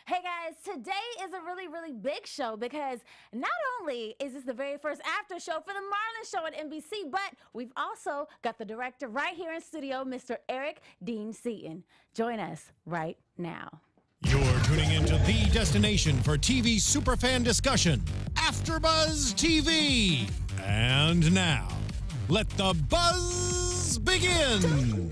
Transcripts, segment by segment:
Hey guys, today is a really, really big show because not only is this the very first after show for the Marlon Show at NBC, but we've also got the director right here in studio, Mr. Eric Dean Seaton. Join us right now. You're tuning into the destination for TV superfan discussion, AFTERBUZZ TV. And now, let the buzz begin.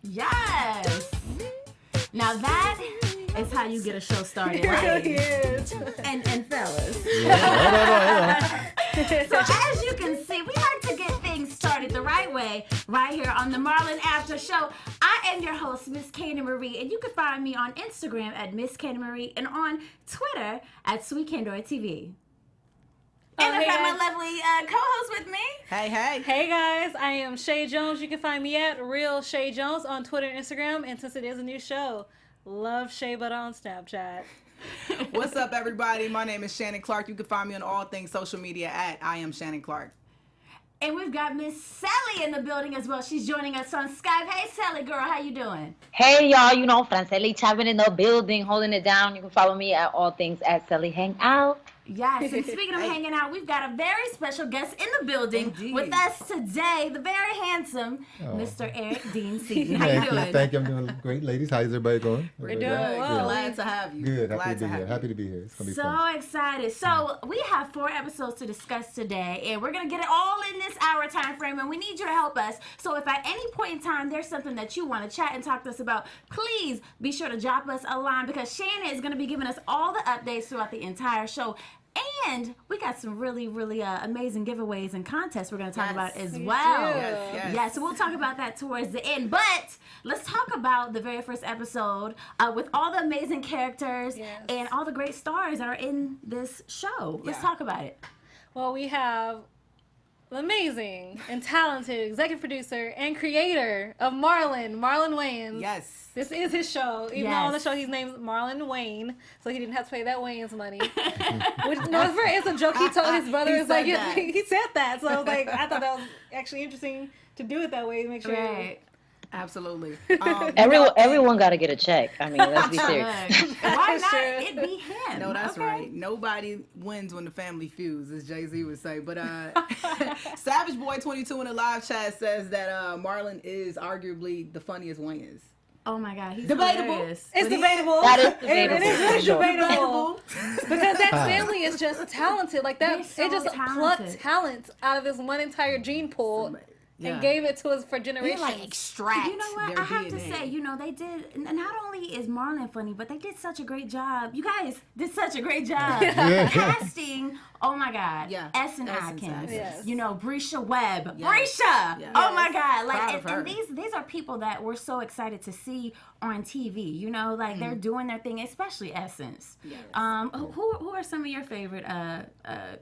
Yes. Now that is how you get a show started, right? And fellas. So as you can see, we like to get things started the right way right here on the Marlon After Show. I am your host, Miss Candy Marie, and you can find me on Instagram at Miss Candy Marie and on Twitter at Sweet Candor TV. And I've got my lovely co-host with me. Hey, hey. Hey guys, I am Chae Jones. You can find me at Real Chae Jones on Twitter and Instagram. And since it is a new show, love Chae Butter on Snapchat. What's up, everybody? My name is Shannon Clark. You can find me on all things social media at I am Shannon Clark. And we've got Miss Sally in the building as well. She's joining us on Skype. Hey, Sally, girl, how you doing? Hey, y'all, Franceli Chapman in the building, holding it down. You can follow me at all things at Sally Hangout. Yes, and speaking of hanging out, we've got a very special guest in the building with us today, the very handsome Mr. Eric Dean Seaton. How you doing? Thank you. I'm doing great, ladies. How's everybody going? We're doing well. Glad to have you. Good. Glad to have you. Happy to be here. It's gonna be So fun. excited. So we have 4 episodes to discuss today, and we're going to get it all in this hour time frame, and we need you to help us. So if at any point in time there's something that you want to chat and talk to us about, please be sure to drop us a line because Shannon is going to be giving us all the updates throughout the entire show. And we got some really, really amazing giveaways and contests we're going to talk about as well. Yes. So we'll talk about that towards the end. But let's talk about the very first episode with all the amazing characters and all the great stars that are in this show. Let's talk about it. Well, we have the amazing and talented executive producer and creator of Marlon Wayans. Yes. This is his show. Even though on the show he's named Marlon Wayne, so he didn't have to pay that Wayans money. Which, no, it's a joke he told his brother. It's like, he said that. So I was like, I thought that was actually interesting to do it that way to make sure. Right. Absolutely. Everyone got to get a check. I mean, let's be serious. Why not it be him? No, that's right. Nobody wins when the family feuds, as Jay-Z would say. But Savage Boy 22 in the live chat says that Marlon is arguably the funniest Wayans. Oh my God, he's debatable. hilarious. It's debatable. That is debatable. It is Sure. debatable. Because that family is just talented. Like that, So it just talented. plucked talent out of this one entire gene pool and gave it to us for generations. They like extract. You know what? Their I have DNA. to say, they did. Not only is Marlon funny, but they did such a great job. You guys did such a great job casting. Oh my God. Yeah. Atkins. Yes. Bresha Webb. Yes. Bresha. Yes. Oh my God. Proud of her. And these are people that we're so excited to see on TV. They're doing their thing, especially Essence. Yes. Who are some of your favorite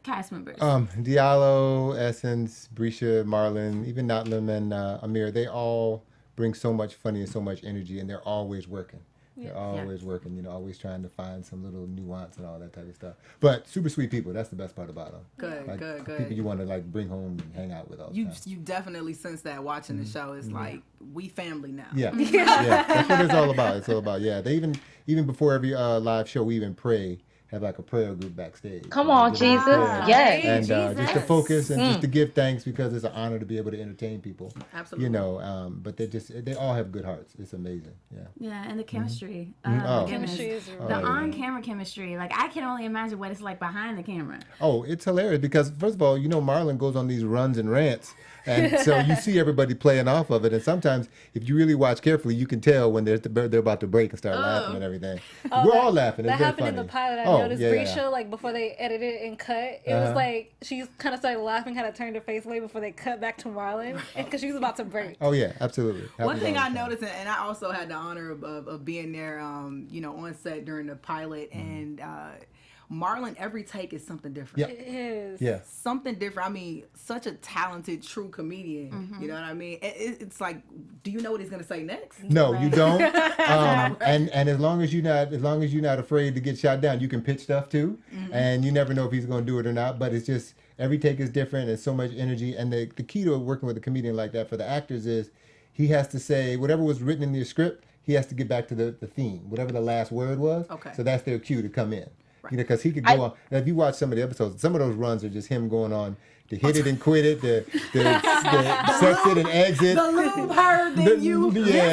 cast members? Diallo, Essence, Bresha, Marlon, even Notlim and Amir. They all bring so much funny and so much energy, and they're always working. They're always working, always trying to find some little nuance and all that type of stuff. But super sweet people. That's the best part about them. Good. People you want to bring home and hang out with all the time. You definitely sense that watching the show. It's like we family now. Yeah. That's what it's all about. It's all about, they even before every live show, we even pray. Have like a prayer group backstage. Come on, Jesus. Yes. And just to focus and just to Mm. give thanks because it's an honor to be able to entertain people. Absolutely. But they all have good hearts. It's amazing. Yeah. Yeah, and the chemistry. Oh. Chemistry is The really on-camera chemistry. Like, I can only imagine what it's like behind the camera. Oh, it's hilarious because first of all, Marlon goes on these runs and rants. And so you see everybody playing off of it. And sometimes if you really watch carefully, you can tell when they're about to break and start laughing and everything. We're all laughing. It's That very happened in funny. the pilot. I noticed Bresha, like before they edited and cut, it was like she kind of started laughing, kind of turned her face away before they cut back to Marlon because she was about to break. Oh yeah, absolutely. One Happens thing all I the time. noticed, and I also had the honor of being there, on set during the pilot, and Marlon, every take is something different. Yeah. It is. Yeah. Something different. I mean, such a talented, true comedian. You know what I mean? It's like, do you know what he's gonna say next? No, you don't. And as long as you're not afraid to get shot down, you can pitch stuff too. And you never know if he's gonna do it or not. But it's just every take is different. It's so much energy. And the key to working with a comedian like that for the actors is he has to say whatever was written in the script. He has to get back to the theme, whatever the last word was. Okay. So that's their cue to come in. Right. You know, because he could go on. Now, if you watch some of the episodes, some of those runs are just him going on to hit it and quit it, the sex it and exit. The lube heard than you. Yeah.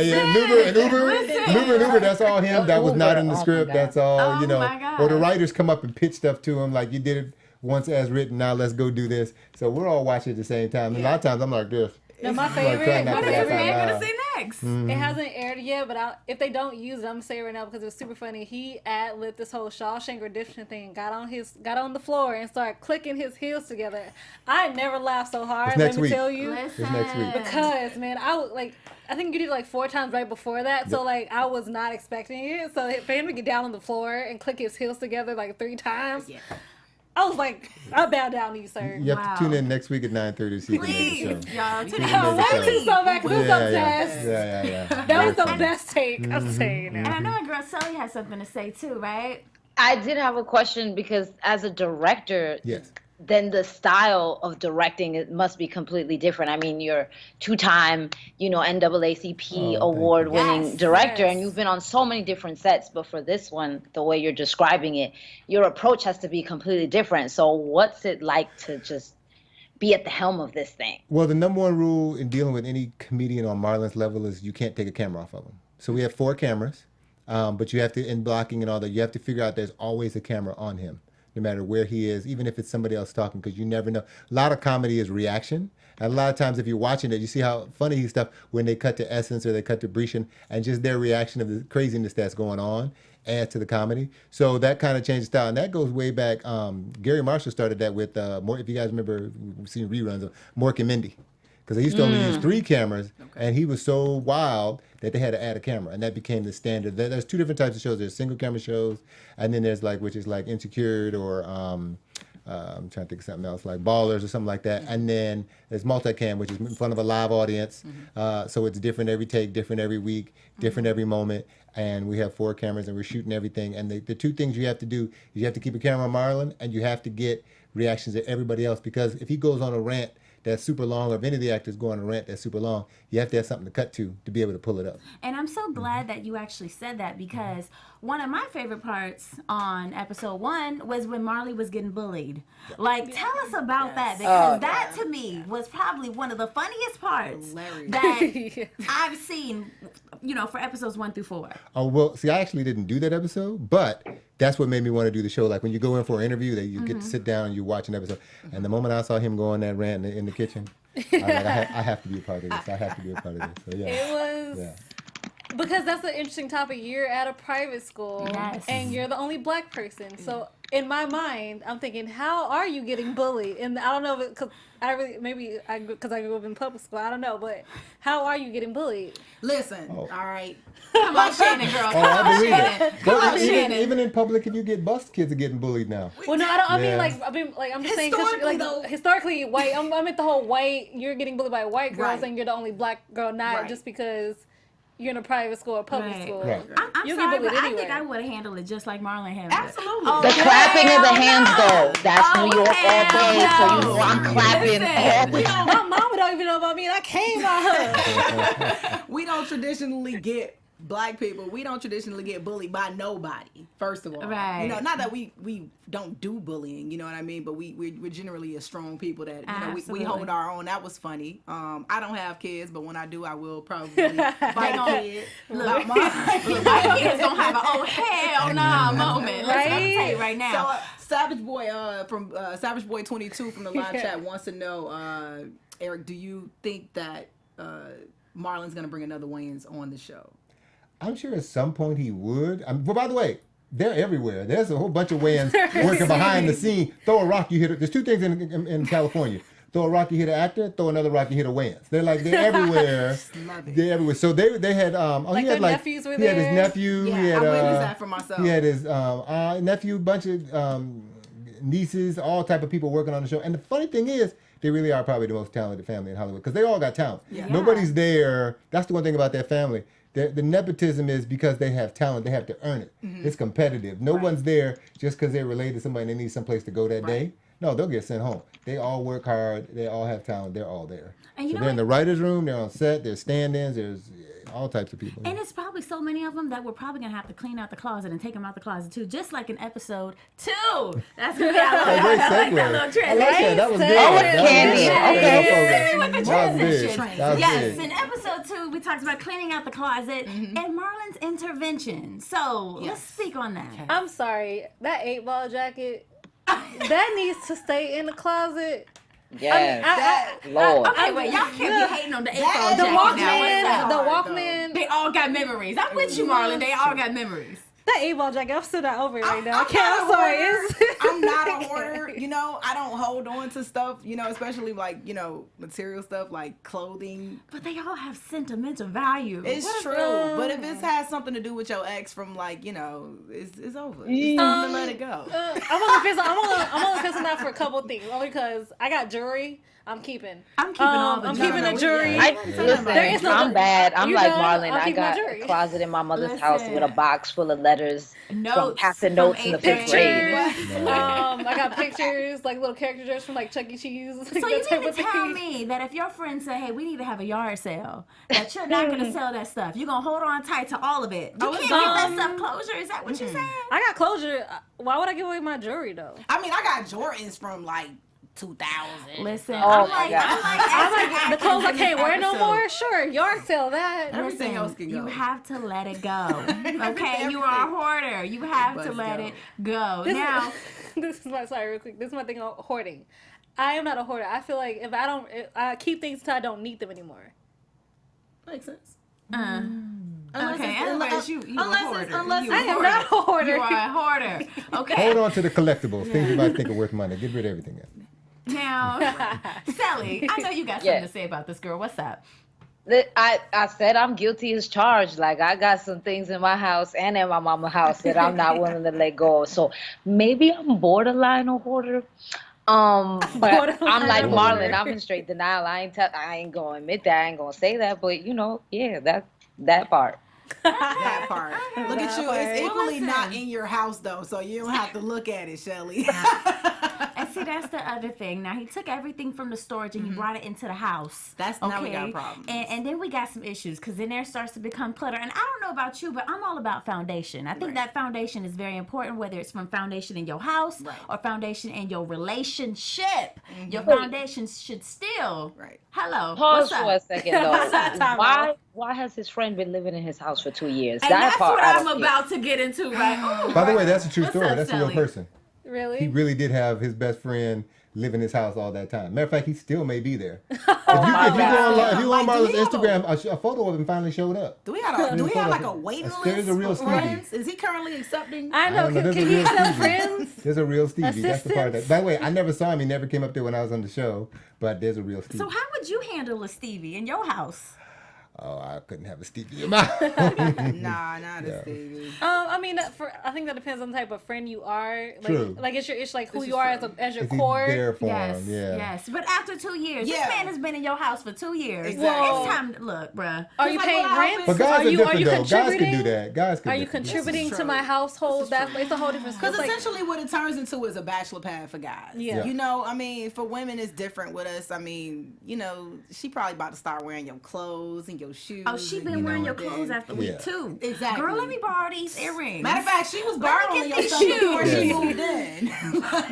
Uber. That's all him. That was not in the script. That's all, you know. my God. Or the writers come up and pitch stuff to him like, you did it once as written, now let's go do this. So we're all watching at the same time. And a lot of times I'm like this. Now, my I'm like trying favorite. not What to is laugh man out gonna loud. say next? It hasn't aired yet, but if they don't use it, I'm gonna say it right now because it was super funny. He ad-libbed this whole Shawshank Redemption thing, got on the floor and started clicking his heels together. I never laughed so hard. It's next let me week. tell you, Listen. It's next week. because man, I think you did it like 4 times right before that, so like I was not expecting it. So for him to get down on the floor and click his heels together like 3 times. Yeah. I was like, I bow down to you, sir. You have Wow. to tune in next week at 9:30 to see Please, the show. y'all, tune Tune in. in to the I show. was so back because it was obsessed. Yeah. That was the Very funny. best take. I'm saying And that. I know our girl Sully has something to say too, right? I did have a question because as a director, Yes. then the style of directing it must be completely different. I mean, you're 2-time, NAACP Oh, award-winning Yes, director, yes. and you've been on so many different sets. But for this one, the way you're describing it, your approach has to be completely different. So what's it like to just be at the helm of this thing? Well, the number one rule in dealing with any comedian on Marlon's level is you can't take a camera off of them. So we have 4 cameras, but you have to, in blocking and all that, you have to figure out there's always a camera on him, no matter where he is, even if it's somebody else talking, because you never know. A lot of comedy is reaction. And a lot of times if you're watching it, you see how funny he stuff when they cut to Essence or they cut to Bresha, and just their reaction of the craziness that's going on adds to the comedy. So that kind of changes style. And that goes way back. Gary Marshall started that with, if you guys remember, we've seen reruns of Mork and Mindy. Because they used to only use 3 cameras, and he was so wild that they had to add a camera, and that became the standard. There's 2 different types of shows. There's single camera shows, and then there's which is like Insecure or I'm trying to think of something else, like Ballers or something like that. And then there's multicam, which is in front of a live audience. So it's different every take, different every week, different every moment. And we have 4 cameras, and we're shooting everything. And the 2 things you have to do is you have to keep a camera on Marlon, and you have to get reactions of everybody else, because if he goes on a rant that's super long, or if any of the actors go on a rant that's super long, you have to have something to cut to be able to pull it up. And I'm so glad that you actually said that, because one of my favorite parts on episode 1 was when Marley was getting bullied. Like, tell us about that, because that to me was probably one of the funniest parts Hilarious. that I've seen, for episodes 1 through 4. Oh, well, see, I actually didn't do that episode, but that's what made me want to do the show. Like when you go in for an interview, that you get to sit down and you watch an episode. And the moment I saw him go on that rant in the kitchen, I was like, I have to be a part of this. I have to be a part of this. So, yeah. It was Yeah. because that's an interesting topic. You're at a private school, Yes. and you're the only Black person. So in my mind, I'm thinking, how are you getting bullied? And I don't know because because I grew up in public school. I don't know, but how are you getting bullied? Listen, Oh. all right. Come on, Shannon, girl. Oh, I believe Shannon. it. Come on, But Shannon. even in public, if you get bust, kids are getting bullied now. Well, no, I don't. Yeah. I'm just saying, 'cause, Historically, though. historically, white. I'm at the whole white. You're getting bullied by white girls, Right. and you're the only Black girl, not Right. just because you're in a private school or public Right. school. Right. I'm You'll sorry, get but bullied I think anyway. I would have handled it just like Marlon handled it. Absolutely. Oh, The clapping of the hands, though. That's Oh, New York all day, hell so no. I'm clapping all the Listen, time. My mama don't even know about me, and I came by her. We don't traditionally get Black people. We don't traditionally get bullied by nobody. First of all, Right. not that we don't do bullying. You know what I mean? But we're generally a strong people that we Absolutely. hold our own. That was funny. I don't have kids, but when I do, I will probably fight a kid. Look, my kids gonna have an oh hell nah moment. Let's tell you right So now. Savage Boy from Savage Boy 22 from the live chat wants to know, Eric, do you think that Marlon's gonna bring another Wayans on the show? I'm sure at some point he would. Well, by the way, they're everywhere. There's a whole bunch of Wayans working behind the scene. Throw a rock, you hit it. There's 2 things in California. throw a rock, you hit an actor. Throw another rock, you hit a Wayans. They're everywhere. They're everywhere. So they had like he had their nephews were he had his there. nephew. Yeah, he had, I witnessed that for myself. He had his nephew, bunch of nieces, all type of people working on the show. And the funny thing is, they really are probably the most talented family in Hollywood because they all got talent. Yeah. Nobody's there. That's the one thing about that family. The nepotism is because they have talent, they have to earn it. It's competitive. No one's there just because they're related to somebody and they need someplace to go that day. No, they'll get sent home. They all work hard. They all have talent. They're all there. And so they're in the writer's room. They're on set. There's stand-ins. There's all types of people. And it's probably so many of them that we're probably going to have to clean out the closet and take them out the closet too, just like in episode 2. That's going to be a great segue. that little I like transition. that. That was good. Oh, That was Candy. good. With the That was big. transition. That was Yes, big. in episode 2, we talked about cleaning out the closet and Marlon's intervention. So let's speak on that. I'm sorry, that 8-ball jacket, that needs to stay in the closet. Yes. Lord. Okay, wait, y'all can't be hating on the 8-ball The jacket now. What's up? Walkman. They all got memories. I'm with you, Marlon. They all got memories. That 8-ball jacket, I'm still not over it right now. I'm I'm sorry. I'm not a hoarder. You know, I don't hold on to stuff, you know, especially like, you know, material stuff like clothing. But they all have sentimental value. It's true. But if it has something to do with your ex from like, you know, it's over. It's time to let it go. I'm only pissing out for a couple things. Only because I got jewelry. I'm keeping. I'm keeping all the I'm jewelry. keeping the jewelry. Listen, There is no- I'm bad. I'm You like done? Marlon. I'll I keep my got jewelry. a closet in my mother's Listen. house with a box full of letters from Notes passing from notes in the 8th 5th grade. I got pictures, like little characters from like Chuck E. Cheese. So you need to tell me that if your friends say, hey, we need to have a yard sale, that you're not going to sell that stuff. You're going to hold on tight to all of it. You can't get that stuff closure. Is that what you're saying? I got closure. Why would I give away my jewelry though? I mean, I got Jordans from like 2000. Listen, Oh I'm my like, God. I'm like The clothes I can't wear no episode. more? Sure, yard sale that. Everything else can go. You have to let it go. Okay, you are a hoarder. You have to Must let go. it go. Now, This is my real quick. This is my thing on hoarding. I am not a hoarder. I feel like if I keep things till I don't need them anymore. Makes sense. okay, unless you a hoarder. unless You I a am hoarder. not a hoarder. You are a hoarder. Okay. Hold on to the collectibles, things you might think are worth money. Get rid of everything else. Now, Sally, I know you got something to say about this girl. What's up? I said I'm guilty as charged. Like I got some things in my house and in my mama's house that I'm not willing to let go of. So maybe I'm borderline a hoarder. But I'm like Marlon. I'm in straight denial. I ain't gonna admit that. I ain't gonna say that. But you know, yeah, that part. That part. Look at you. It's equally listen. not in your house though, so you don't have to look at it, Shelly. And see, that's the other thing. Now, he took everything from the storage and he brought it into the house. That's now we got problems. And then we got some issues because then there starts to become clutter. And I don't know about you, but I'm all about foundation. I think that foundation is very important, whether it's from foundation in your house or foundation in your relationship. Your foundation should still. Right. Hello. Pause what's up? for a second though. Why has his friend been living in his house for 2 years? And that that's part what I I'm don't get. about to get into, right? Ooh, By the way, that's a true What's story. up, That's a real Sally? person. Really? He really did have his best friend live in his house all that time. Matter of fact, he still may be there. If you go on Marlon's Instagram, a photo of him finally showed up. Do we have like a waiting list? There is a real for Stevie. friends? Is he currently accepting? I know. I don't know, Can there's a he real accept Stevie. friends? There's a real Stevie. That's the part that. Assistants? By the way, I never saw him. He never came up there when I was on the show. But there's a real Stevie. So how would you handle a Stevie in your house? Oh, I couldn't have a Stevie in my house. Nah, not a Stevie. I mean, I think that depends on the type of friend you are. Like, True. Like it's like who This you is are true. as your Is he core. there for Yes, him? Yeah. yes. But after 2 years, Yeah. this man has been in your house for 2 years. Exactly. It's time to look, bruh. Are you like, paying well, rent? But guys are you different though. Guys can contributing? do that. Guys can Are do you that. contributing to true. my household? It's a whole different. Because Like, essentially what it turns into is a bachelor pad for guys. Yeah. You know, I mean, for women it's different with us. I mean, you know, she probably about to start wearing your clothes and your shoes. Oh, she and, been you wearing know, your and then- clothes after week 2. Exactly. Girl, let me borrow these earrings. Matter of fact, she was Let me borrowing get your these stuff before shoes. she Yeah. moved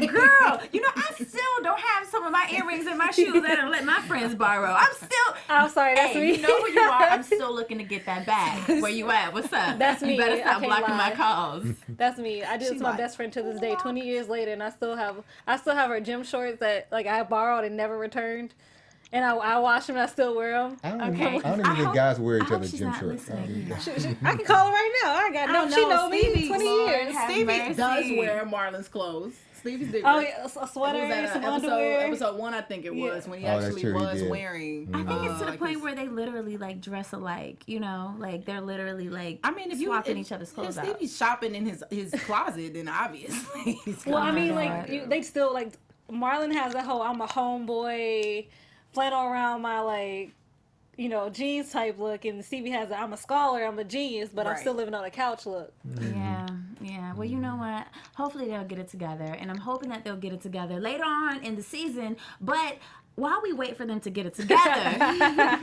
in. Girl, you know, I still don't have some of my earrings and my shoes that I let my friends borrow. I'm sorry, that's Hey, me. you know who you are. I'm still looking to get that back. Where you at? What's up? That's me. You better I stop can't blocking my lie. calls. That's me. I did it to my like, best friend to this day. 20 years later, and I still have her gym shorts that like I borrowed and never returned. And I wash them and I still wear them. I don't Okay. even I think hope- guys wear I each hope other's she's gym not shorts. I don't listening. think that. I can call her right now. I got no. She know me. Stevie, 20 Lord years. Stevie mercy. does wear Marlon's clothes. Stevie's did. Oh yeah, a sweater, What was that, some episode, underwear. episode 1, I think it was, when he Oh, that's actually true, he was did. wearing. I think it's to the like point his- where they literally like dress alike, you know, like they're literally like I mean, if you swapping if, each other's if clothes out. Stevie's shopping in his closet, then obviously he's Well, I gonna mean, be like they still like Marlon has that whole I'm a homeboy, flannel around my like, you know, jeans type look, and Stevie has a I'm a scholar, I'm a genius, but I'm Right. still living on a couch look. Yeah, yeah. Well, you know what? Hopefully they'll get it together, and I'm hoping that they'll get it together later on in the season. But while we wait for them to get it together,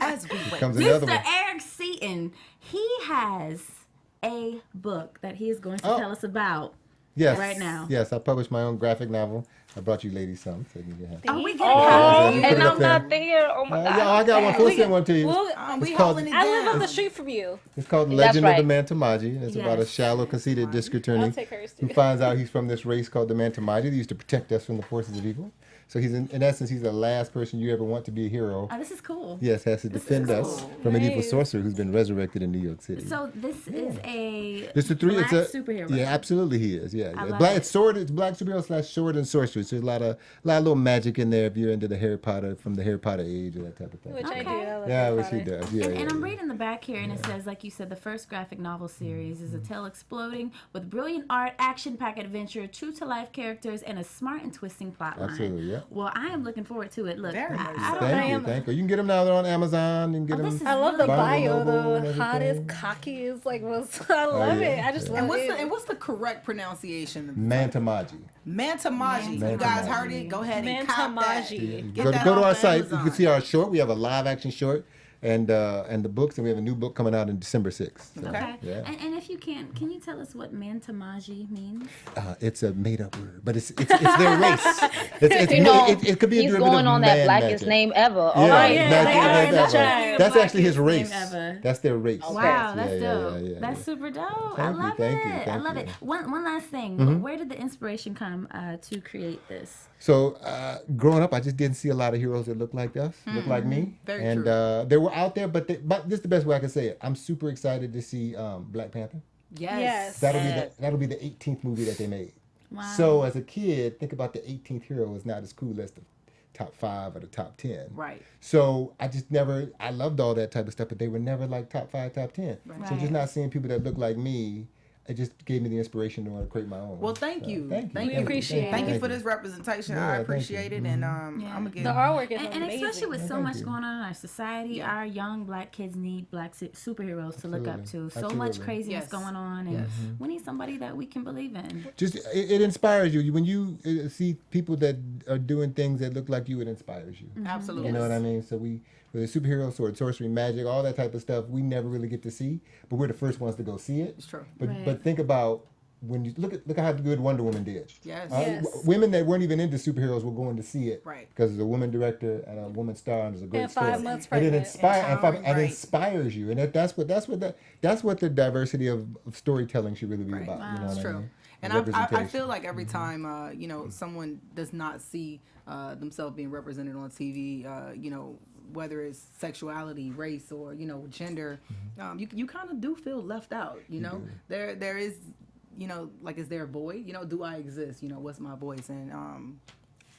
as we wait. Comes another Mr. one. Eric Seaton, he has a book that he is going to Oh. tell us about. Yes. Right now. Yes, I published my own graphic novel. I brought you ladies some, so you can have. Are we getting Oh, copies? Put it and up I'm there. not there. Oh my God. Yeah, I got one. We'll send one to you. Well, We It's called- holding it I live down. up the street from you. It's called That's Legend right. of the Mantamaji. It's about a Yes. shallow, conceited district attorney I'll take hers who too. finds out he's from this race called the Mantamaji. They used to protect us from the forces of evil. So he's in essence, he's the last person you ever want to be a hero. Oh, this is cool. Yes, has to defend is us cool. from an evil Nice. sorcerer who's been resurrected in New York City. So this is a It's a black it's a superhero. Yeah, absolutely he is. Yeah, I love black. it. It's sword. It's black superhero / sword and sorcery. So there's a lot of little magic in there if you're into the Harry Potter from the Harry Potter age or that type of thing. Which I do. Okay. I love Yeah, Harry which he Potter. does. Yeah, And, yeah, and I'm yeah. reading the back here, and it says, like you said, the first graphic novel series is a tale exploding with brilliant art, action-packed adventure, true-to-life characters, and a smart and twisting plotline. Absolutely, yeah. Well, I am looking forward to it. Look, Very much I don't Thank you, am- thank you. You can get them now. They're on Amazon. You can get Oh, them. this is I love the Barnes and bio Noble though. and Hottest, everything. cockiest, like was I love yeah, it. I just yeah. love And it. what's the correct pronunciation? of Mantamaji. Mantamaji. You guys heard it? Go ahead and cop that. Mantamaji. Get Go that to our off site. Amazon. You can see our short. We have a live action short and the books, and we have a new book coming out in December 6th. So, Okay. Yeah. And if you can you tell us what Mantamaji means? It's a made up word, but it's their race. You know, it could be a he's derivative going of on that man blackest magic. name ever. Yeah, All right. yeah, magic, they are that's the that giant one. That's actually his blackest race. name ever. That's their race. Wow, that's Yeah, dope. yeah, That's yeah. super dope. Thank you, I love thank you, it. I thank love you. it. One last thing. Where did the inspiration come to create this? So growing up, I just didn't see a lot of heroes that looked like us, looked like me. Very and true. they were out there, but this is the best way I can say it. I'm super excited to see Black Panther. Yes. That'll be the 18th movie that they made. Wow. So as a kid, think about the 18th hero is not as cool as the top 5 or the top 10. Right. So I loved all that type of stuff, but they were never like top 5, top 10. So Right. just not seeing people that look like me, it just gave me the inspiration to want to create my own. Well, thank you. Thank you. We appreciate it. Thank you for this representation. Yeah, I thank appreciate you. it, and I'm gonna get The artwork is And amazing. especially with so Thank much you. going on in our society, our young black kids need black superheroes to look up to. So much Absolutely. craziness Yes. going on, and we need somebody that we can believe in. Just it inspires you when you see people that are doing things that look like you. It inspires you. absolutely. You know what I mean? So with the superhero, sword, sorcery, magic, all that type of stuff, we never really get to see, but we're the first ones to go see it. It's true. But Right. but think about when you look at how good Wonder Woman did. Yes. Yes. Women that weren't even into superheroes were going to see it, Right. Because there's a woman director and a woman star, and there's a great And 5 story. months And it pregnant. Empowering, right. inspires you, and that's what the diversity of storytelling should really be about. You know It's what I true. mean? And The I representation. feel like every time someone does not see themselves being represented on TV, whether it's sexuality, race, or gender, you kind of do feel left out. There is, like, is there a void? Do I exist? What's my voice? And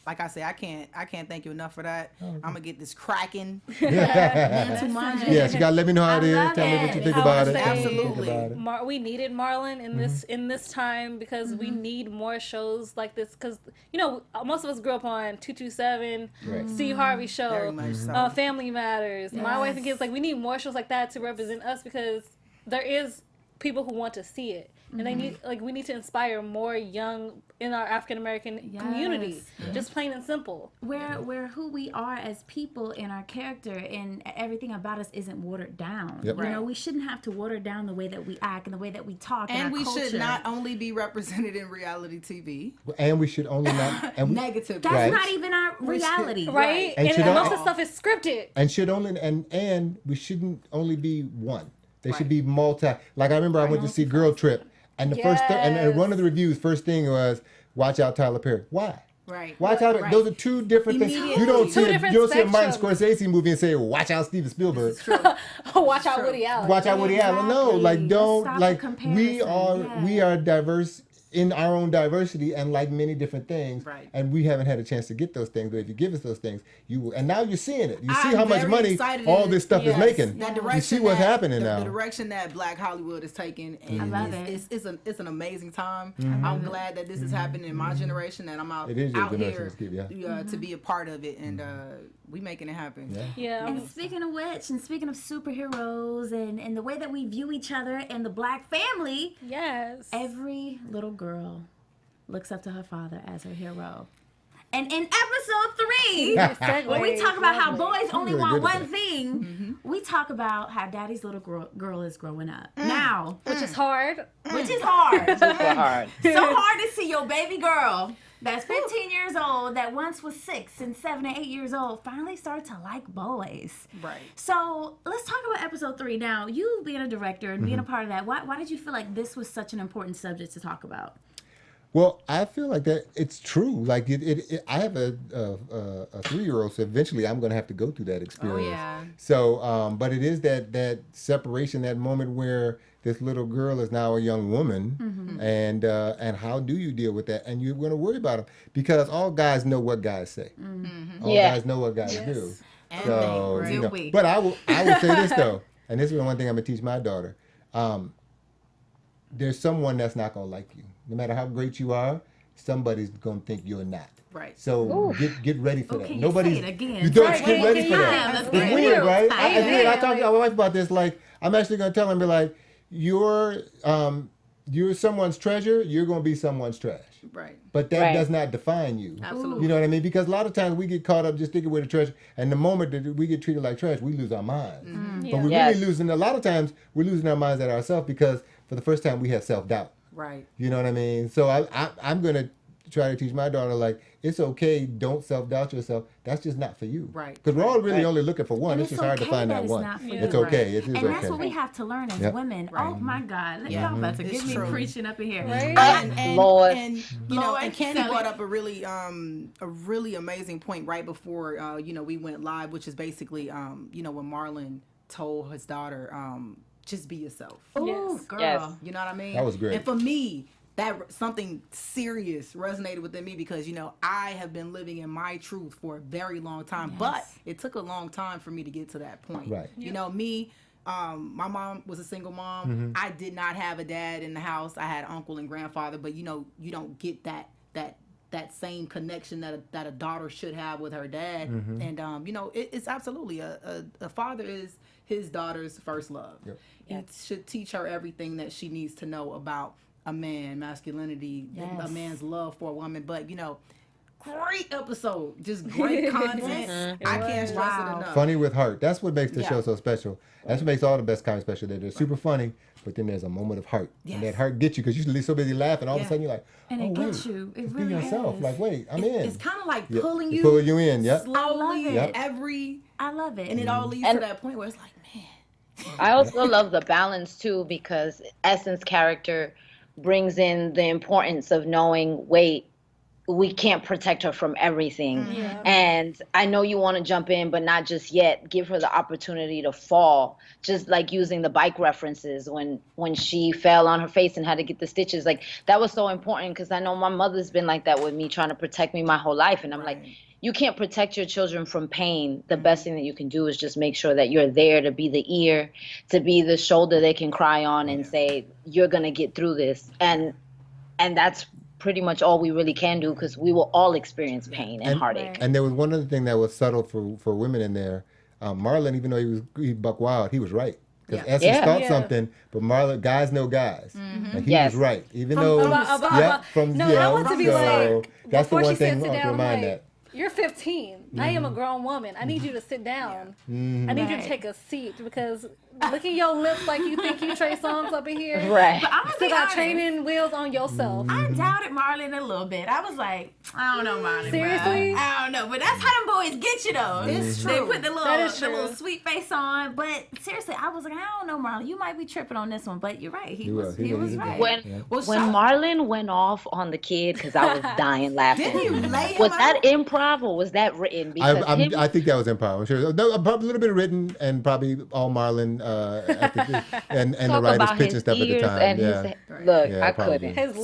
like I say, I can't thank you enough for that. I'm gonna get this cracking. Yes, you gotta let me know how it is. love Tell me what you it. think I about would it. say- Absolutely. Think about it. We needed Marlon in this time because we need more shows like this because most of us grew up on 227, Right. Steve Harvey show, Very much so. Family Matters, My Wife and Kids. Like we need more shows like that to represent us because there is people who want to see it. And they need we need to inspire more young in our African American community. Yes. Just plain and simple. Where who we are as people and our character and everything about us isn't watered down. Yep. You know, Right. we shouldn't have to water down the way that we act and the way that we talk And our we culture. should not only be represented in reality TV. And we should only not Negative. That's Right. not even our reality. Right? And And, should most all- of the stuff is scripted. and should only and we shouldn't only be one. They should Right. be multi. Like I remember I went to see Girl Trip, and the first and one of the reviews, first thing was, "Watch out, Tyler Perry." Why? Right. Watch out. Right. Those are two different things. Immediately. You don't Two see a different Martin spectrums. Scorsese movie and say, "Watch out, Steven Spielberg." Watch out, Woody Allen. Watch out, Woody Allen. No, Exactly. like Let's don't stop like the we comparison. are Yeah. diverse in our own diversity and like many different things. Right. And we haven't had a chance to get those things. But if you give us those things, you will. And now you're seeing it. You see I'm how much very money excited all in- this stuff is yes, making. That You direction see what's that- happening now. The direction that Black Hollywood is taking, and I love it. it's an amazing time. I'm glad that this is happening in my generation, and I'm out, It is your out generation, here Skip, yeah. to be a part of it, and we making it happen. Yeah. Yeah. And speaking of which, and speaking of superheroes and the way that we view each other and the Black family, Yes. every little girl looks up to her father as her hero. And in episode 3, when we talk about how boys only really want good at one thing, we talk about how daddy's little girl is growing up. Now, Which is hard. which is hard. Super hard. So hard to see your baby girl that's 15 years old, that once was 6 and 7 and 8 years old, finally start to like boys. Right. So let's talk about episode 3 now. You being a director and being a part of that, why did you feel like this was such an important subject to talk about? Well, I feel like that it's true. Like I have a 3-year-old, so eventually I'm going to have to go through that experience. yeah. So, but it is that separation, that moment where this little girl is now a young woman, and how do you deal with that? And you're going to worry about them because all guys know what guys say. All guys know what guys do. And So, they you do know, we. but I will say this though, and this is one thing I'm gonna teach my daughter. There's someone that's not gonna like you. No matter how great you are, somebody's gonna think you're not. Right. So get ready for that. Can you Nobody's. say it again? You don't Right, get ready can for you- that. That's It's great. weird, right? I It's weird. I am. talked to my wife about this. Like, I'm actually gonna tell her and be like, you're someone's treasure. You're gonna be someone's trash. Right. But that Right. does not define you. Absolutely. You know what I mean? Because a lot of times we get caught up just thinking we're the treasure, and the moment that we get treated like trash, we lose our minds. But we're Yes. really losing. A lot of times we're losing our minds at ourselves because for the first time we have self-doubt. Right. You know what I mean? So I'm gonna try to teach my daughter, like, it's okay. Don't self-doubt yourself. That's just not for you. Right. Because we're all really only looking for one. And It's just hard to okay find that that it's one. not for It's you. okay. It is And okay. that's what we have to learn as Yep. women. Oh my God. Yeah. Y'all about to It's get me true. preaching up in here. Right? And Lord. and you know, Lord, and Candy Sally. brought up a really amazing point right before we went live, which is basically when Marlon told his daughter, just be yourself. Ooh, Yes. girl. Yes. You know what I mean? That was great. And for me, that something serious resonated within me because I have been living in my truth for a very long time, but it took a long time for me to get to that point. Right. Me. My mom was a single mom. I did not have a dad in the house. I had uncle and grandfather, but you don't get that same connection that a daughter should have with her dad. And it's absolutely a father is his daughter's first love. Yep. He should teach her everything that she needs to know about a man, masculinity, a man's love for a woman. But great episode, just great content. I can't stress it enough. Funny with heart. That's what makes the Yeah. show so special. That's what makes all the best comedy special. They're super funny, but then there's a moment of heart. Yes. And that heart gets you because you're so busy laughing. All of a Yeah. sudden you're like, And oh, it wait. gets you. It Just really be yourself. is. Like, wait, I'm in. It's kind of like Yep. pulling It you, pull you in, yep. slowly, I love it. every, I love it. and it all leads And- to that point where it's like, man. I also love the balance too because Essence character brings in the importance of knowing, wait, we can't protect her from everything. Yeah. And I know you want to jump in, but not just yet. Give her the opportunity to fall. Just like using the bike references when she fell on her face and had to get the stitches. Like that was so important because I know my mother's been like that with me, trying to protect me my whole life. And I'm like, you can't protect your children from pain. The best thing that you can do is just make sure that you're there to be the ear, to be the shoulder they can cry on and say, you're going to get through this. And that's pretty much all we really can do because we will all experience pain and heartache. And there was one other thing that was subtle for women in there. Marlon, even though he buck wild, he was right. Because Essence thought something, but Marlon, guys know guys. And he was right. Even though, No, I want to be like, that's the before one she said thing sit I want to down, remind like, that. you're 15. I am a grown woman. I need you to sit down. I need you to take a seat because look at your lips like you think you Trey Songz up in here. Right. But I'm gonna Still be got honest. training wheels on yourself. I doubted Marlon a little bit. I was like, I don't know Marlon. Seriously? Bro. I don't know. But that's how them boys get you though. It's They true. put the That is little true. sweet face on. But seriously, I was like, I don't know Marlon. You might be tripping on this one. But you're right. He was He was right. When Well, when Marlon went off on the kid, because I was dying laughing. Didn't you lay him Was out? that improv improv or was that written? Because I think that was improv. I'm sure. No, probably a little bit of written and probably all Marlon and the writers pitching stuff at the time. And yeah. Look, Yeah, I probably. couldn't.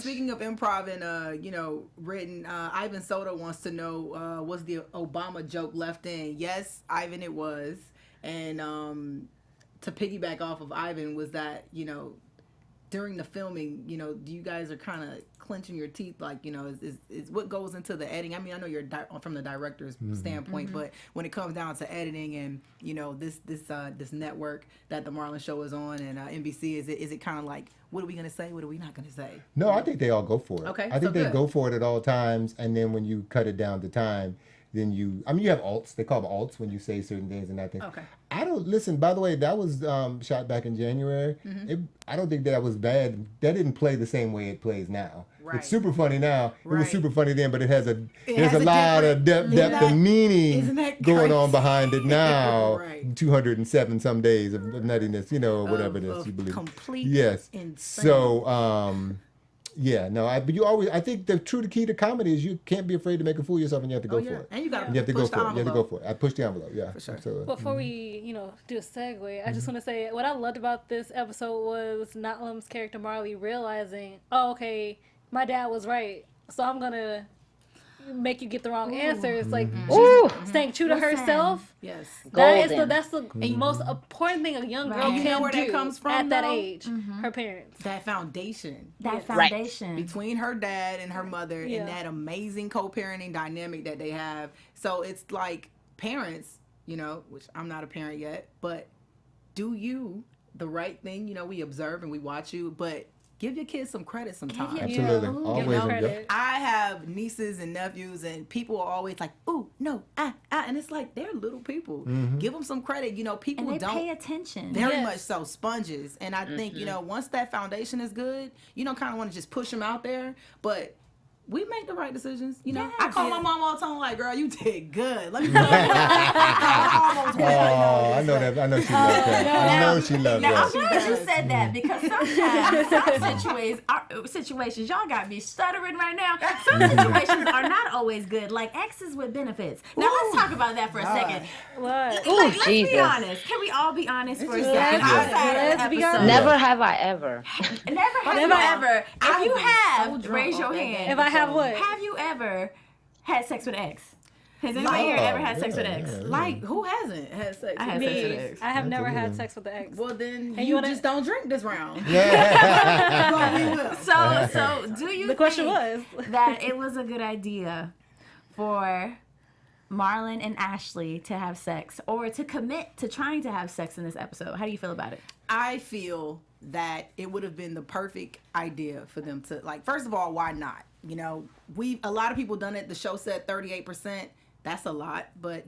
Speaking of improv and written, Ivan Soda wants to know was the Obama joke left in? Yes, Ivan, it was. And to piggyback off of Ivan was that during the filming, do you guys are kind of clenching your teeth, like, is what goes into the editing? I mean, I know you're from the director's standpoint, but when it comes down to editing and, this network that the Marlon Show is on and NBC, is it kind of like, what are we going to say? What are we not going to say? No, I think they all go for it. Okay, I think they go for it at all times. And then when you cut it down to time, then you have alts. They call them alts when you say certain things and that thing. Okay. I don't listen. By the way, that was shot back in January. I don't think that was bad. That didn't play the same way it plays now. Right. It's super funny now. It was Right. super funny then, but there's a has lot of depth and meaning isn't that going on crazy? behind it now. Right. 207 some days of nuttiness, whatever it is Of you believe. complete Yes. insane. So. Yeah, no, I think the key to comedy is you can't be afraid to make a fool of yourself and you have to go for it. And you got You have to go push the for it. You have to go envelope. for it. I push the envelope, yeah. For sure. Absolutely. Before we, do a segue, I just want to say what I loved about this episode was Notlim's character Marley realizing, oh, okay, my dad was right, so I'm gonna make you get the wrong answers. Like she's staying true to herself. Yes. That's Golden. the most important thing a young girl You know can where that do comes from, at that though? age. Her parents. That foundation. That foundation. Between her dad and her mother Yeah. and that amazing co-parenting dynamic that they have. So it's like parents, which I'm not a parent yet, but do you the right thing? We observe and we watch you, but give your kids some credit sometimes. Absolutely. Ooh, Always. give them Yep. credit. I have nieces and nephews, and people are always like, "Ooh, no, and it's like they're little people. Give them some credit. People And they don't pay attention. very Yes. much so, sponges. And I think once that foundation is good, you don't kind of want to just push them out there, but we make the right decisions. I call my mom all the time, like, "Girl, you did good. Let me know." Oh, I know that. I know she loves that. I know she loves Now, I'm that. glad you said that because sometimes some situations, y'all got me stuttering right now. Some situations are not always good, like exes with benefits. Now, let's talk about that for a second. What? Let's be Jesus. honest. Can we all be honest for a Let's second? be honest. Outside of Let's the be episode. honest. Never have I ever. Never have Never you ever. If I've you been have, so drunk raise your off that hand. game. If I have what? Have you ever had sex with an ex? Has anybody here ever had sex with an ex? Like, who hasn't had sex? I had with sex with an an ex? ex. I have never had sex with an ex. Well, then And you wanna- just don't drink this round. Yeah. But we will. So do you The question think was. that it was a good idea for Marlon and Ashley to have sex or to commit to trying to have sex in this episode? How do you feel about it? I feel that it would have been the perfect idea for them to, like, first of all, why not? A lot of people done it. The show said 38%. That's a lot, but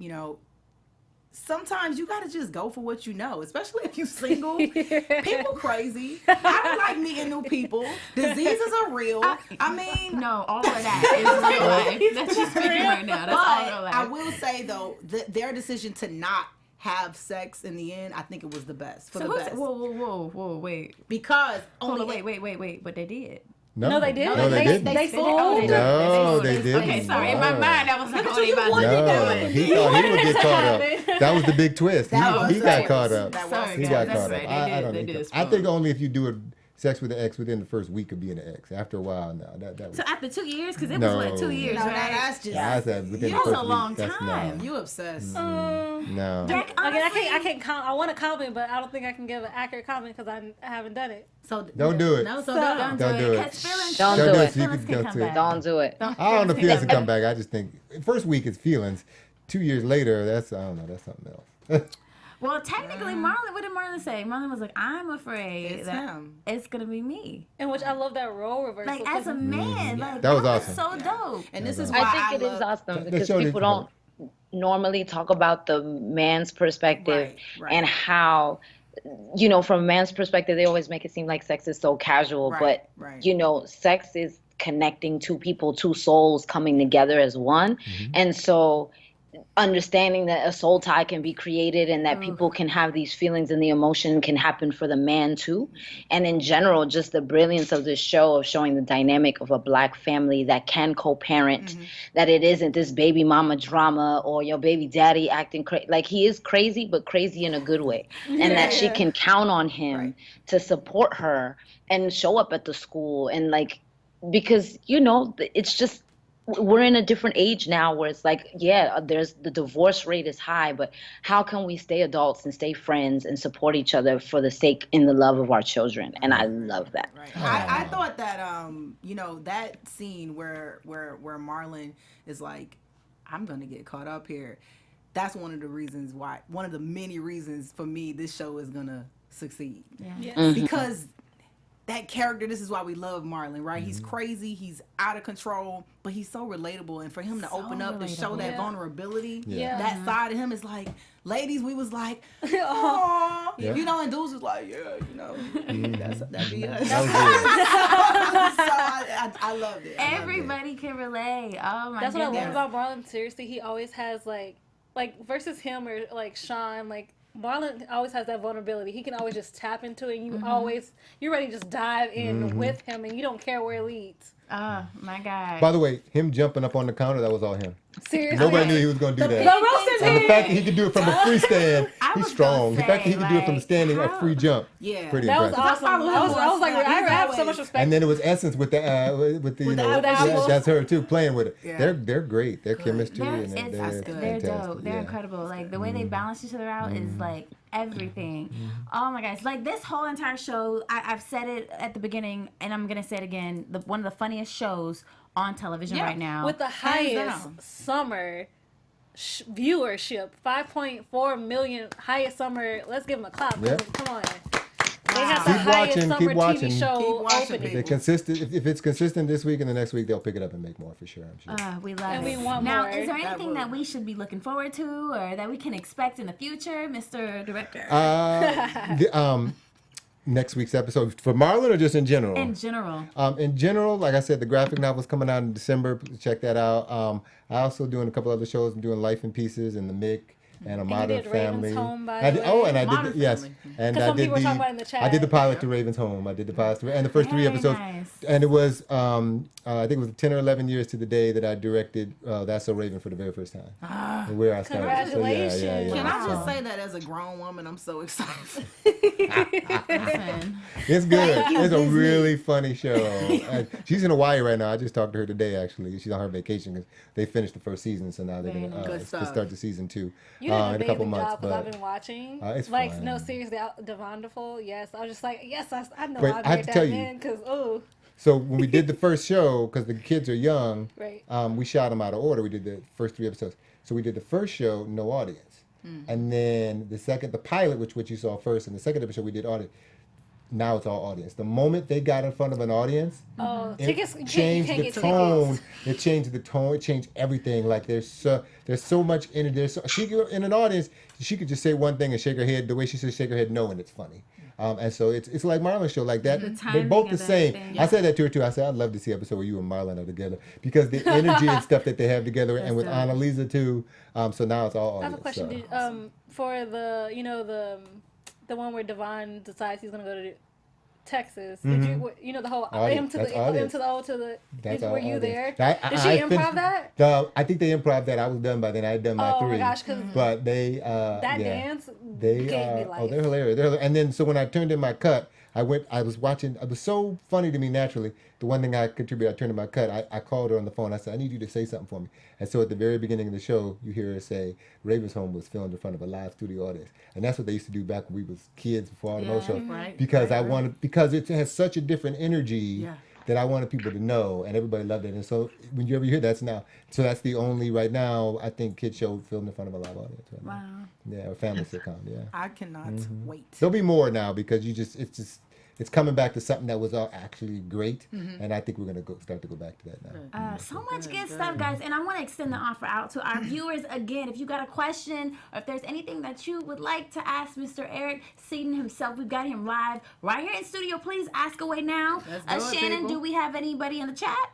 sometimes you gotta just go for what you know, especially if you single. People crazy. I don't like meeting new people. Diseases are real. I mean, No, all of that is real life. That's just speaking right now. That's all real but life. I will say though, their decision to not have sex in the end, I think it was the best for So the best. whoa, wait. Because Hold only on, wait. But they did. No, they didn't. No, they didn't. They fooled. No, they didn't. Okay, sorry. In my No. mind, I was like, only about No, he thought he would get caught up. That was the big twist. That was He the got twist. caught up. That was Sorry, He guys, got that's caught right. up. I don't They think did so. I think only if you do sex with an ex within the first week of being an ex. After a while, no. That was, So after 2 years, because it No. was what, 2 years, No, right? that's just I said within the That's first a long week. That's time. you obsessed. no. Like, Again, honestly, I can't. I want to comment, but I don't think I can give an accurate comment because I haven't done it. So Don't do it. No, so don't don't. do do it. it. 'Cause feelings, Don't Don't do do it. it. So you feelings can can go come to it. back. Don't do it. I don't know if feelings can come back. I just think first week is feelings. 2 years later, that's I don't know. That's something else. Well, technically, Marlon, what did Marlon say? Marlon was like, I'm afraid It's that him. it's going to be me. In which I love that role reversal. Like, as a man, like, That was awesome. so dope. And this is I why I think it is love, awesome That because showed people it- don't normally talk about the man's perspective Right. and how, from a man's perspective, they always make it seem like sex is so casual, Right, but right. sex is connecting two people, two souls coming together as one. And so understanding that a soul tie can be created and that people can have these feelings and the emotion can happen for the man too. And in general, just the brilliance of this show of showing the dynamic of a Black family that can co-parent, that it isn't this baby mama drama or your baby daddy acting crazy. Like, he is crazy, but crazy in a good way. And that she can count on him to support her and show up at the school. And like, because, you know, it's just, we're in a different age now where it's like, yeah, there's the divorce rate is high, but how can we stay adults and stay friends and support each other for the sake and the love of our children? And I love that. Right. I thought that you know, that scene where Marlon is like, I'm gonna get caught up here. That's one of the many reasons for me this show is gonna succeed. Yeah. Because that character, this is why we love Marlon, right? He's crazy, he's out of control, but he's so relatable. And for him to open up and show that vulnerability, that side of him is like, ladies, we was like, oh, you know, and dudes was like, yeah, you know, that'd be us. So I loved it. Everybody can relate. Oh my That's goodness. what I love about Marlon. Seriously, he always has like versus him or like Sean, like Marlon always has that vulnerability. He can always just tap into it. And you're ready to just dive in with him, and you don't care where it leads. Oh my God. By the way, him jumping up on the counter, that was all him. Seriously. Nobody knew he was going to do that. The roasted And the pig. fact that he could do it from a free stand, I he's was strong. The gonna fact that he say, could do it from like, standing, a free jump, pretty That was impressive. awesome. I was like, I have so much respect. And then it was Essence with the you know, apple. that's her too, playing with it. Yeah. They're great. Their chemistry They're and they're dope. fantastic. They're incredible. Like the way they balance each other out is like everything. Oh my gosh. Like this whole entire show, I've said it at the beginning and I'm going to say it again. One of the funniest shows on television right now. With the highest summer viewership, 5.4 million, highest summer. Let's give them a clap. Yeah. Come on. They have the highest summer TV show opening. They're consistent. If it's consistent this week and the next week, they'll pick it up and make more for sure. I'm sure. We love And it. we want now, more. is there anything that we should be looking forward to or that we can expect in the future, Mr. Director? Next week's episode for Marlon or just in general? In general. In general, like I said, the graphic novel's coming out in December. Check that out. I also doing a couple other shows. I'm doing Life in Pieces and The Mick and A Modern Family. Raven's Home, by the way. Oh, and I Modern did yes, Family. and Because I some did people were talking about it in the chat. I did the pilot to Raven's Home. I did the pilot and the first 3 Very episodes, nice. and it was I think it was 10 or 11 years to the day that I directed That's So Raven for the very first time. And where I started. Congratulations. So, yeah. Can I just say that as a grown woman, I'm so excited. Listen. It's good. It's a really funny show. And she's in Hawaii right now. I just talked to her today, actually. She's on her vacation because they finished the first season, so now they're going Good to stuff. start the season 2 You did an in a couple amazing months. job because I've been watching. It's like, fun. no, seriously, Devonderful, yes. I was just like, yes, I know Wait, I'll I have get to tell that you. man because, oh, So when we did the first show, because the kids are young, right. we shot them out of order. We did the first 3 episodes. So we did the first show, no audience. And then the pilot, which you saw first, and the second episode we did audience. Now it's all audience. The moment they got in front of an audience, Tickets, it changed the tone. It changed the tone. It changed everything. Like there's so much in it. In an audience, she could just say one thing and shake her head the way she says shake her head no, and it's funny. And so it's like Marlon's show like that. They're both the same. I said that to her too. I said I'd love to see an episode where you and Marlon are together because the energy and stuff that they have together, and with Annalisa too. So now it's all audience. I have a question. So. For the one where Devon decides he's gonna go to Texas. Did you the whole Audience. M to the O to the? That's were you audience. there? Did she improv that? I think they improv that. I was done by then. I had done my 3. Oh my gosh, because but they dance they gave me life. they're hilarious. And then so when I turned in my cut, I was watching. It was so funny to me naturally. The one thing I contributed, I turned in my cut. I called her on the phone. I said, I need you to say something for me. And so at the very beginning of the show, you hear her say, Raven's Home was filmed in front of a live studio audience. And that's what they used to do back when we was kids before all the old shows. Right, because because it has such a different energy that I wanted people to know, and everybody loved it. And so when you ever hear that's the only right now I think kid show filmed in front of a live audience. Right Wow. now. Yeah, or family sitcom. Yeah. I cannot wait. There'll be more now because it's coming back to something that was actually great, and I think we're gonna start to go back to that now. So much good stuff, guys. And I want to extend the offer out to our viewers again. If you got a question or if there's anything that you would like to ask Mr. Eric Seaton himself, we've got him live right here in studio. Please ask away now. Let's do it, Shannon, people. do we have anybody in the chat?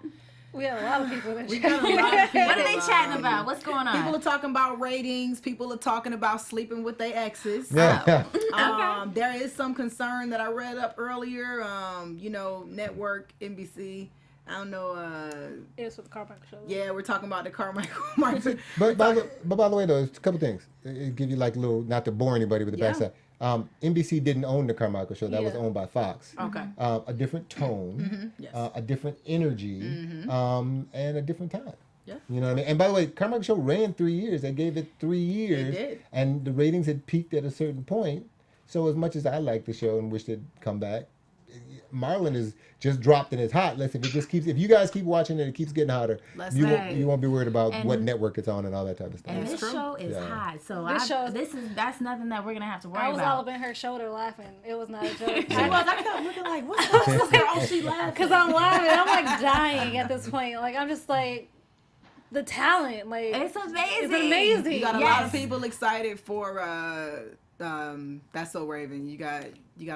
We have a lot of people in the We got chat. a lot of people. What are they chatting about? What's going on? People are talking about ratings. People are talking about sleeping with their exes. Yeah. There is some concern that I read up earlier. Network, NBC. I don't know. It was for the Carmichael show. Yeah, we're talking about the Carmichael. But by the way, though, it's a couple things. It give you like a little, not to bore anybody, but the backside. NBC didn't own the Carmichael show. That was owned by Fox. Okay. A different tone, Yes. a different energy, and a different time. Yeah. You know what I mean? And by the way, Carmichael show ran 3 years. They gave it 3 years. It did. And the ratings had peaked at a certain point. So as much as I like the show and wish it'd come back, Marlon is just dropped and it's hot. Listen, if you guys keep watching it, it keeps getting hotter. You won't be worried about what network it's on and all that type of stuff. And this show is hot, so that's nothing that we're gonna have to worry about. I was all up in her shoulder laughing. It was not a joke. I kept looking like, what's going on? Oh, she laughing. Because I'm laughing. I'm like dying at this point. Like I'm just like the talent. Like It's amazing. It's amazing. You got a lot of people excited for That's So Raven. You got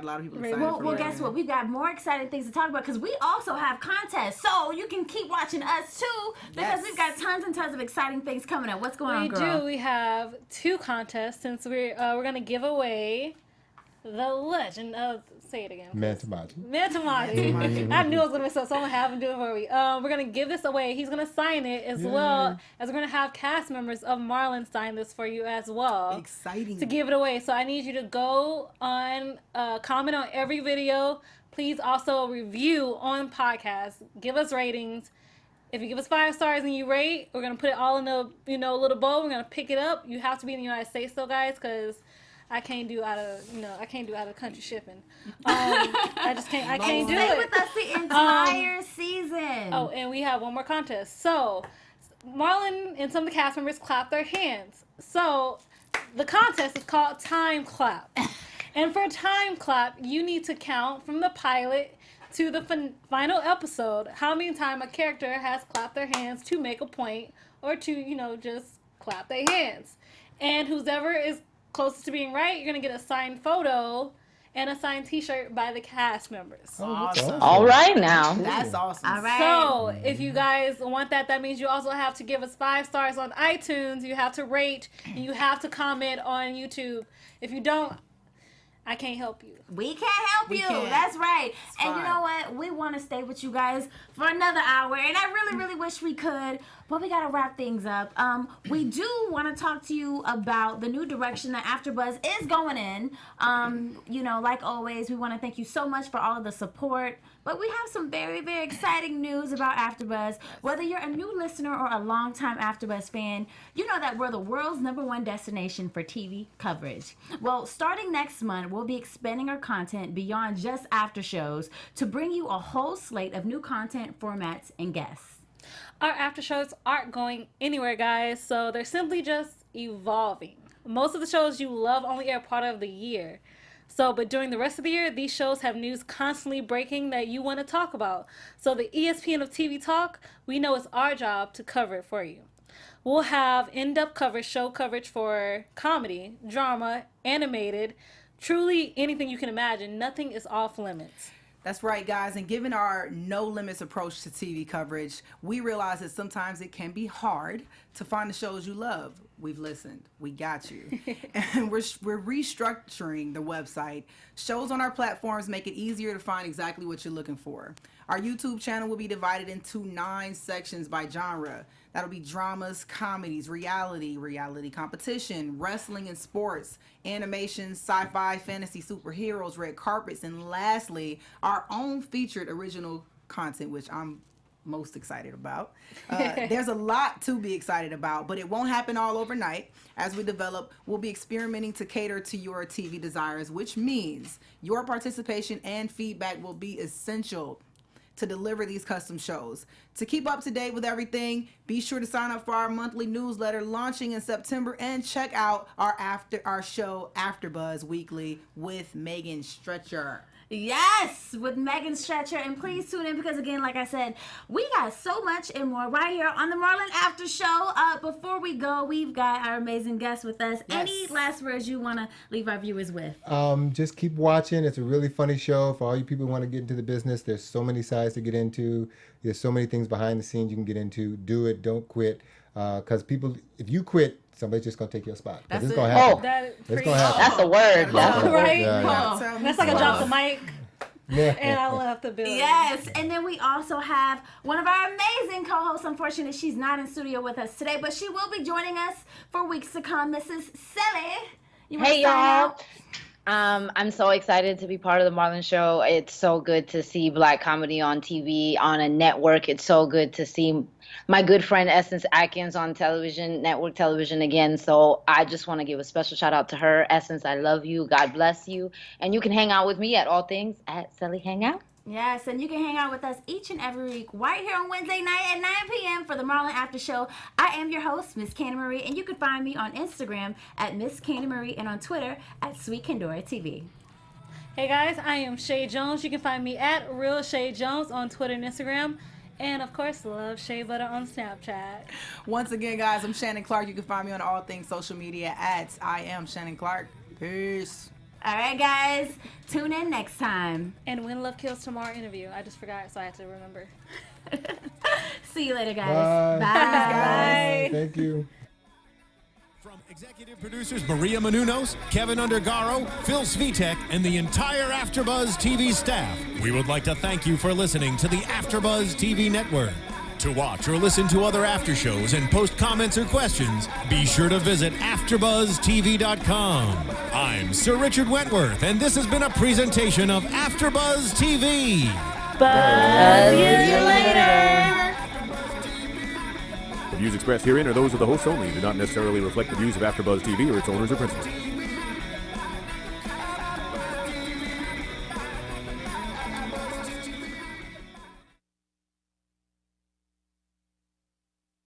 a lot of people excited for Well, Raven. guess what? We've got more exciting things to talk about because we also have contests. So you can keep watching us too because we've got tons and tons of exciting things coming up. What's going on, girl? We do. We have 2 contests since we're gonna give away the legend of. Say it again. Mantamati. I knew I was gonna mess up, so I'm gonna have him do it for me. We're gonna give this away. He's gonna sign it as well as we're gonna have cast members of Marlon sign this for you as well. Exciting. To give it away. So I need you to go on, comment on every video. Please also review on podcasts. Give us ratings. If you give us 5 stars and you rate, we're gonna put it all in a little bowl. We're gonna pick it up. You have to be in the United States though, guys, because I can't do out of country shipping. I can't do Stay it. with us the entire season. Oh, and we have one more contest. So Marlon and some of the cast members clap their hands. So the contest is called Time Clap. And for Time Clap, you need to count from the pilot to the final episode how many times a character has clapped their hands to make a point or to, just clap their hands. And whoever is closest to being right, you're going to get a signed photo and a signed t-shirt by the cast members. Awesome. All right now. That's awesome. All right. So, if you guys want that means you also have to give us 5 stars on iTunes. You have to rate, and you have to comment on YouTube. If you don't, I can't help you. We can't help you. Can't. That's right. It's and fine. You know what? We want to stay with you guys for another hour, and I really, really wish we could, but we got to wrap things up. We do want to talk to you about the new direction that AfterBuzz is going in. Like always, we want to thank you so much for all of the support, but we have some very, very exciting news about AfterBuzz. Whether you're a new listener or a longtime AfterBuzz fan, you know that we're the world's #1 destination for TV coverage. Well, starting next month, we'll be expanding our content beyond just after shows to bring you a whole slate of new content formats and guests. Our after shows aren't going anywhere, guys, so they're simply just evolving. Most of the shows you love only air part of the year. But during the rest of the year, these shows have news constantly breaking that you want to talk about. So the ESPN of TV talk, we know it's our job to cover it for you. We'll have in-depth show coverage for comedy, drama, animated, truly anything you can imagine. Nothing is off limits. That's right, guys. And given our no limits approach to TV coverage, we realize that sometimes it can be hard to find the shows you love. We've listened. We got you. And we're restructuring the website. Shows on our platforms make it easier to find exactly what you're looking for. Our YouTube channel will be divided into 9 sections by genre. That'll be dramas, comedies, reality competition, wrestling and sports, animation, sci-fi, fantasy, superheroes, red carpets, and lastly, our own featured original content, which I'm most excited about. There's a lot to be excited about, but it won't happen all overnight. As we develop, we'll be experimenting to cater to your TV desires, which means your participation and feedback will be essential to deliver these custom shows. To keep up to date with everything, be sure to sign up for our monthly newsletter launching in September and check out our show AfterBuzz Weekly with Megan Stretcher. Yes, with Megan Stretcher. And please tune in because, again, like I said, we got so much and more right here on the Marlon After Show. Before we go, we've got our amazing guest with us. Yes. Any last words you want to leave our viewers with? Just keep watching. It's a really funny show for all you people who want to get into the business. There's so many sides to get into. There's so many things behind the scenes you can get into. Do it. Don't quit. Because people, if you quit, somebody's just going to take your spot. That's It's it. going to happen. That It's going to happen. That's a word. Right? Yeah. That's like a drop the mic. Yeah. And I left the building. Yes, and then we also have one of our amazing co-hosts. Unfortunately, she's not in studio with us today, but she will be joining us for weeks to come. Mrs. Selly, you want Hey, to sign y'all. out? I'm so excited to be part of the Marlon Show. It's so good to see Black comedy on TV, on a network. It's so good to see my good friend Essence Atkins on television, network television again. So I just want to give a special shout out to her. Essence, I love you. God bless you. And you can hang out with me at all things at Selly Hangout. Yes, and you can hang out with us each and every week right here on Wednesday night at 9 p.m. for the Marlon After Show. I am your host, Miss Candy Marie, and you can find me on Instagram at Miss Candy Marie and on Twitter at Sweet Kendora TV. Hey guys, I am Chae Jones. You can find me at Real Chae Jones on Twitter and Instagram. And of course, love Shea Butter on Snapchat. Once again, guys, I'm Shannon Clark. You can find me on all things social media at I am Shannon Clark. Peace. All right, guys, tune in next time. And When Love Kills Tomorrow interview. I just forgot, so I had to remember. See you later, guys. Bye. Bye. Thank you. From executive producers Maria Menounos, Kevin Undergaro, Phil Svitek, and the entire AfterBuzz TV staff, we would like to thank you for listening to the AfterBuzz TV network. To watch or listen to other after shows and post comments or questions, be sure to visit AfterBuzzTV.com. I'm Sir Richard Wentworth, and this has been a presentation of AfterBuzz TV. Bye. See you later. The views expressed herein are those of the hosts only and do not necessarily reflect the views of AfterBuzz TV or its owners or principals.